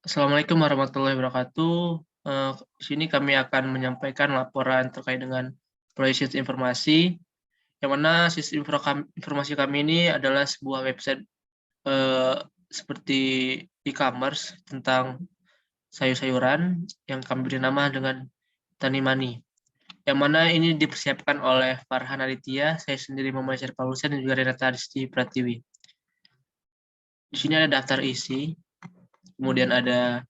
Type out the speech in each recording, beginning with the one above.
Assalamualaikum warahmatullahi wabarakatuh. Di sini kami akan menyampaikan laporan terkait dengan proyek sistem informasi, yang mana sistem informasi kami ini adalah sebuah website seperti e-commerce tentang sayur-sayuran yang kami beri nama dengan Tani Mani. Yang mana ini dipersiapkan oleh Farhan Aditya, saya sendiri Muhammad Syarif Paulusan, dan juga Renata Adisti Pratiwi. Di sini ada daftar isi, kemudian ada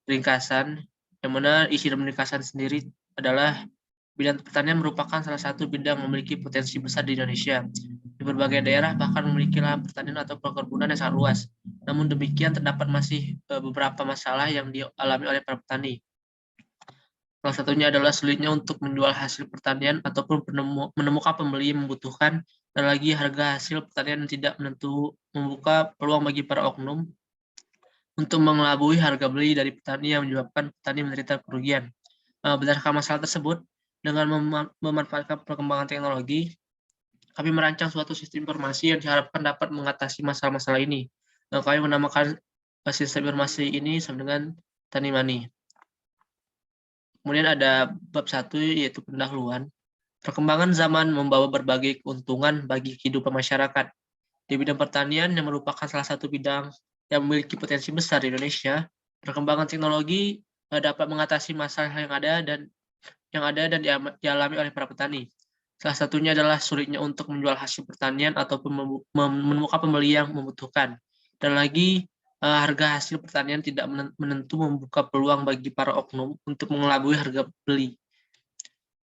ringkasan, yang mana isi dalam ringkasan sendiri adalah bidang pertanian merupakan salah satu bidang memiliki potensi besar di Indonesia. Di berbagai daerah bahkan memiliki lahan pertanian atau perkebunan yang sangat luas. Namun demikian terdapat masih beberapa masalah yang dialami oleh para petani. Salah satunya adalah sulitnya untuk menjual hasil pertanian ataupun menemukan pembeli yang membutuhkan, dan lagi harga hasil pertanian yang tidak menentu membuka peluang bagi para oknum untuk mengelabui harga beli dari petani yang menyebabkan petani menderita kerugian. Berdasarkan masalah tersebut, dengan memanfaatkan perkembangan teknologi, kami merancang suatu sistem informasi yang diharapkan dapat mengatasi masalah-masalah ini. Kami menamakan sistem informasi ini sama dengan Tani Mani. Kemudian ada bab 1, yaitu pendahuluan. Perkembangan zaman membawa berbagai keuntungan bagi kehidupan masyarakat. Di bidang pertanian yang merupakan salah satu bidang yang memiliki potensi besar di Indonesia, perkembangan teknologi dapat mengatasi masalah yang ada dan dialami oleh para petani. Salah satunya adalah sulitnya untuk menjual hasil pertanian ataupun menemukan pembeli yang membutuhkan. Dan lagi harga hasil pertanian tidak menentu membuka peluang bagi para oknum untuk mengelabui harga beli.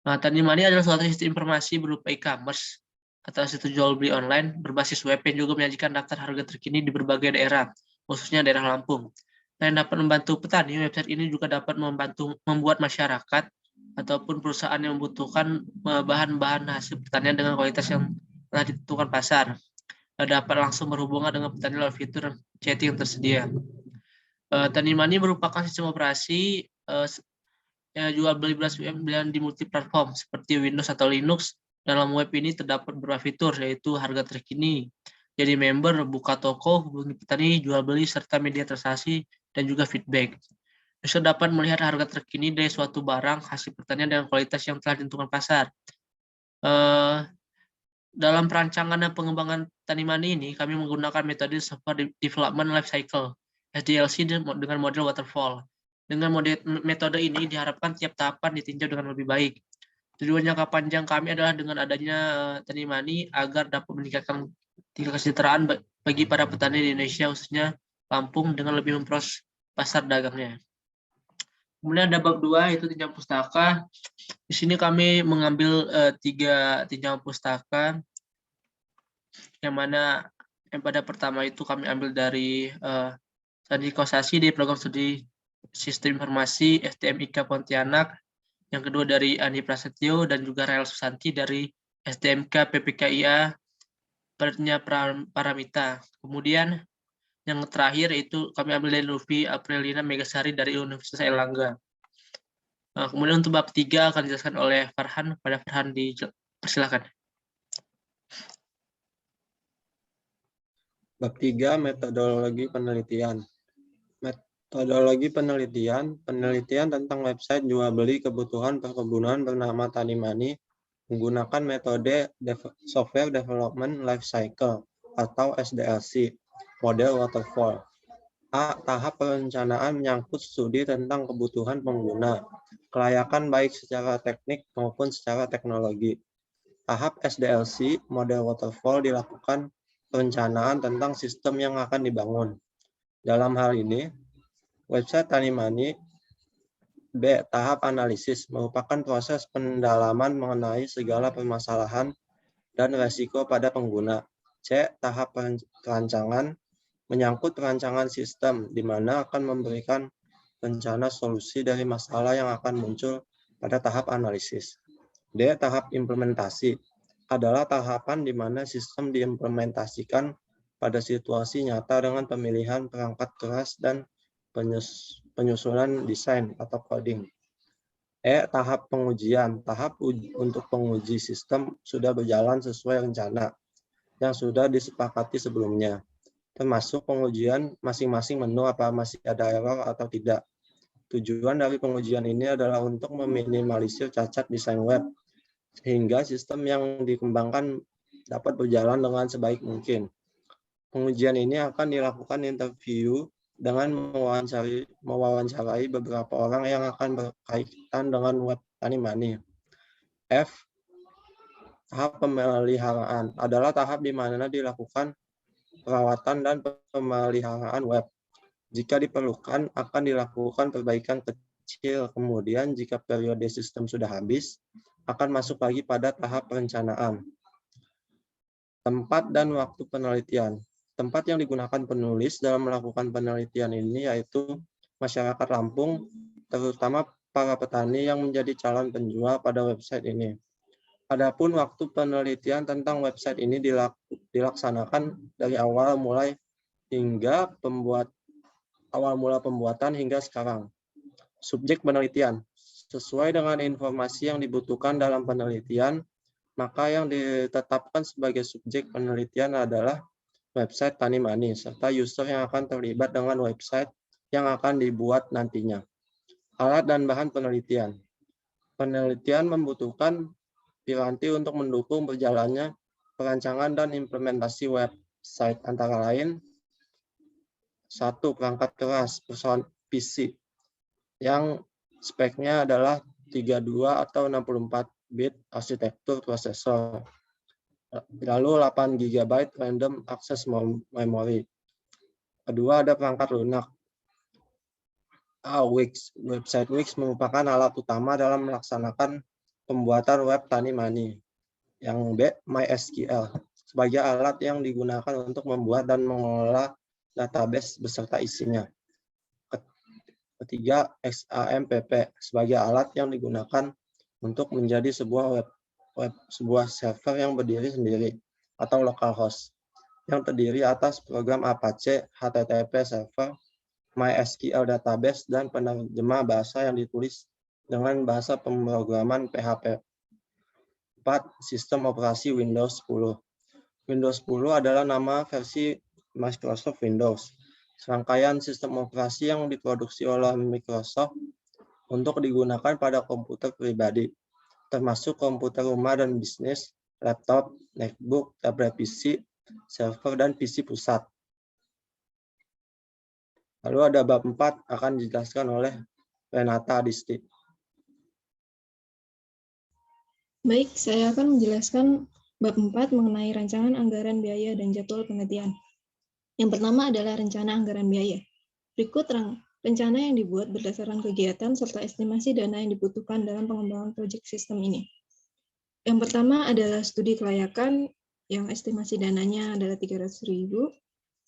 Tani Mani adalah suatu sistem informasi berupa e-commerce atau situs jual beli online berbasis web yang juga menyajikan daftar harga terkini di berbagai daerah, khususnya daerah Lampung. Selain dapat membantu petani, website ini juga dapat membantu membuat masyarakat ataupun perusahaan yang membutuhkan bahan-bahan hasil pertanian dengan kualitas yang telah ditentukan pasar. Dapat langsung berhubungan dengan petani lewat fitur chatting yang tersedia. Tani Mani merupakan sistem operasi jual beli beras di multiplatform seperti Windows atau Linux. Dalam web ini terdapat beberapa fitur, yaitu harga terkini, jadi member, buka toko, hubungi petani, jual beli, serta media transaksi, dan juga feedback. User dapat melihat harga terkini dari suatu barang hasil pertanian dengan kualitas yang telah ditentukan pasar. Dalam perancangan dan pengembangan Tani Mani ini, kami menggunakan metode Software Development Life Cycle (SDLC) dengan model waterfall. Dengan metode ini diharapkan tiap tahapan ditinjau dengan lebih baik. Tujuan jangka panjang kami adalah dengan adanya Tani Mani agar dapat meningkatkan tingkat kesejahteraan bagi para petani di Indonesia, khususnya Lampung, dengan lebih memproses pasar dagangnya. Kemudian ada bab 2, yaitu tinjauan pustaka. Di sini kami mengambil 3 tinjauan pustaka, yang mana yang pada pertama itu kami ambil dari Sandi Kosasi di program studi Sistem Informasi STMIK Pontianak, yang kedua dari Andi Prasetyo dan juga Rael Susanti dari STMK PPKIA Paramita. Kemudian yang terakhir itu kami ambil dari Luffy Aprilina Megasari dari Universitas Airlangga. Kemudian untuk bab 3 akan dijelaskan oleh Farhan. Pada Farhan, dipersilakan. Bab 3, metodologi penelitian. Metodologi penelitian tentang website jual beli kebutuhan perkebunan bernama Tani Mani menggunakan metode Software Development Life Cycle atau SDLC, model waterfall. A. Tahap perencanaan menyangkut studi tentang kebutuhan pengguna, kelayakan baik secara teknik maupun secara teknologi. Tahap SDLC, model waterfall, dilakukan perencanaan tentang sistem yang akan dibangun. Dalam hal ini, website Tani Mani. B. Tahap analisis, merupakan proses pendalaman mengenai segala permasalahan dan risiko pada pengguna. C. Tahap perancangan, menyangkut perancangan sistem, di mana akan memberikan rencana solusi dari masalah yang akan muncul pada tahap analisis. D. Tahap implementasi, adalah tahapan di mana sistem diimplementasikan pada situasi nyata dengan pemilihan perangkat keras dan penyusunan desain atau coding. E. Tahap pengujian, tahap untuk penguji sistem sudah berjalan sesuai rencana yang sudah disepakati sebelumnya. termasuk pengujian masing-masing menu apa masih ada error atau tidak. Tujuan dari pengujian ini adalah untuk meminimalisir cacat desain web, sehingga sistem yang dikembangkan dapat berjalan dengan sebaik mungkin. Pengujian ini akan dilakukan interview dengan mewawancarai beberapa orang yang akan berkaitan dengan web Tanimani. F. Tahap pemeliharaan adalah tahap di mana dilakukan perawatan dan pemeliharaan web. Jika diperlukan, akan dilakukan perbaikan kecil. Kemudian, jika periode sistem sudah habis, akan masuk lagi pada tahap perencanaan. Tempat dan waktu penelitian. Tempat yang digunakan penulis dalam melakukan penelitian ini yaitu masyarakat Lampung, terutama para petani yang menjadi calon penjual pada website ini. Adapun waktu penelitian tentang website ini dilaksanakan dari awal mula pembuatan hingga sekarang. Subjek penelitian. Sesuai dengan informasi yang dibutuhkan dalam penelitian, maka yang ditetapkan sebagai subjek penelitian adalah website Tanimani, serta user yang akan terlibat dengan website yang akan dibuat nantinya. Alat dan bahan penelitian. Penelitian membutuhkan piranti untuk mendukung berjalannya perancangan dan implementasi website, antara lain 1. Perangkat keras PC yang speknya adalah 32 atau 64 bit arsitektur prosesor. Lalu 8 GB random access memory. Kedua, ada perangkat lunak. Wix. Website Wix merupakan alat utama dalam melaksanakan pembuatan web Tanimani. Yang B, MySQL. Sebagai alat yang digunakan untuk membuat dan mengelola database beserta isinya. Ketiga, XAMPP sebagai alat yang digunakan untuk menjadi sebuah server yang berdiri sendiri atau localhost yang terdiri atas program Apache HTTP server, MySQL database, dan penerjemah bahasa yang ditulis dengan bahasa pemrograman PHP. 4. Sistem operasi Windows 10. Windows 10 adalah nama versi Microsoft Windows, serangkaian sistem operasi yang diproduksi oleh Microsoft untuk digunakan pada komputer pribadi, termasuk komputer rumah dan bisnis, laptop, netbook, tablet PC, server, dan PC pusat. Lalu ada bab 4 akan dijelaskan oleh Renata Adisti. Baik, saya akan menjelaskan bab 4 mengenai rancangan anggaran biaya dan jadwal penelitian. Yang pertama adalah rencana anggaran biaya. Berikut rencana yang dibuat berdasarkan kegiatan serta estimasi dana yang dibutuhkan dalam pengembangan proyek sistem ini. Yang pertama adalah studi kelayakan yang estimasi dananya adalah 300.000.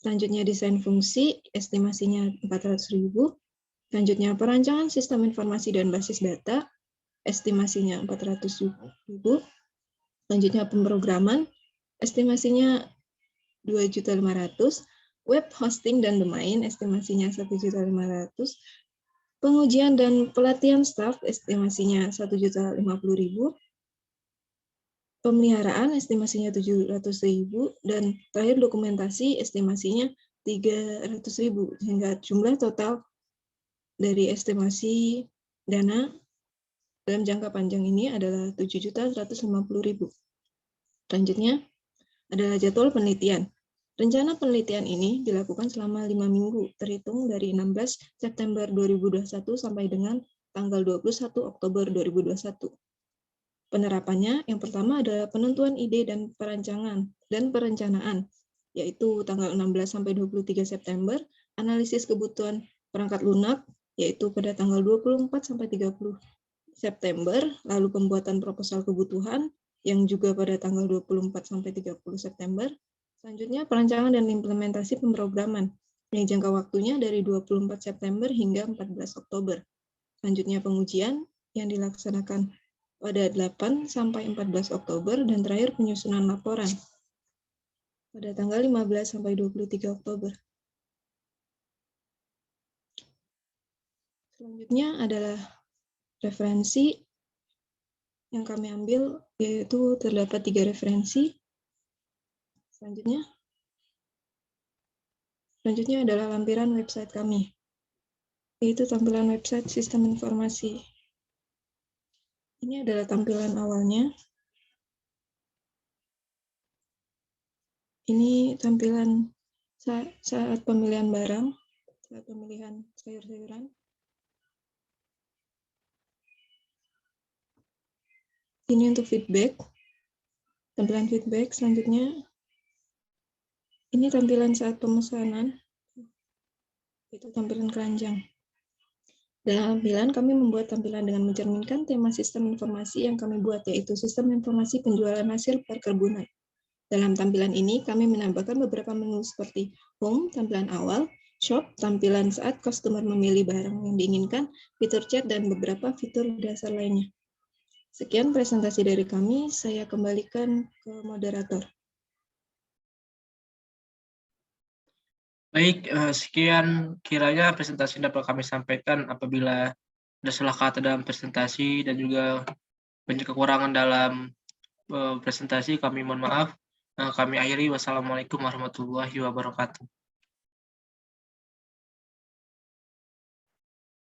Selanjutnya desain fungsi, estimasinya 400.000. Selanjutnya perancangan sistem informasi dan basis data, estimasinya 400.000. Selanjutnya pemrograman, estimasinya 2.500.000. Web hosting dan domain, estimasinya 1.500.000. Pengujian dan pelatihan staf, estimasinya 1.050.000. Pemeliharaan, estimasinya 700.000. Dan terakhir dokumentasi, estimasinya 300.000. Sehingga jumlah total dari estimasi dana dalam jangka panjang ini adalah 7.150.000. Selanjutnya adalah jadwal penelitian. Rencana penelitian ini dilakukan selama 5 minggu, terhitung dari 16 September 2021 sampai dengan tanggal 21 Oktober 2021. Penerapannya, yang pertama adalah penentuan ide dan perencanaan, yaitu tanggal 16 sampai 23 September, analisis kebutuhan perangkat lunak, yaitu pada tanggal 24 sampai 30 September, lalu pembuatan proposal kebutuhan, yang juga pada tanggal 24 sampai 30 September. Selanjutnya, perancangan dan implementasi pemrograman, yang jangka waktunya dari 24 September hingga 14 Oktober. Selanjutnya, pengujian yang dilaksanakan pada 8 sampai 14 Oktober, dan terakhir penyusunan laporan pada tanggal 15 sampai 23 Oktober. Selanjutnya adalah referensi yang kami ambil, yaitu terdapat 3 referensi. Selanjutnya, Selanjutnya adalah lampiran website kami, yaitu tampilan website sistem informasi. Ini adalah tampilan awalnya. Ini tampilan saat pemilihan barang, saat pemilihan sayur-sayuran. Ini untuk feedback, tampilan feedback. Selanjutnya, ini tampilan saat pemesanan, itu tampilan keranjang. Dalam tampilan, kami membuat tampilan dengan mencerminkan tema sistem informasi yang kami buat, yaitu sistem informasi penjualan hasil perkebunan. Dalam tampilan ini, kami menambahkan beberapa menu seperti home, tampilan awal, shop, tampilan saat customer memilih barang yang diinginkan, fitur chat, dan beberapa fitur dasar lainnya. Sekian presentasi dari kami, saya kembalikan ke moderator. Baik, sekian kiranya presentasi dapat kami sampaikan. Apabila ada salah kata dalam presentasi dan juga banyak kekurangan dalam presentasi, kami mohon maaf. Kami akhiri. Wassalamualaikum warahmatullahi wabarakatuh.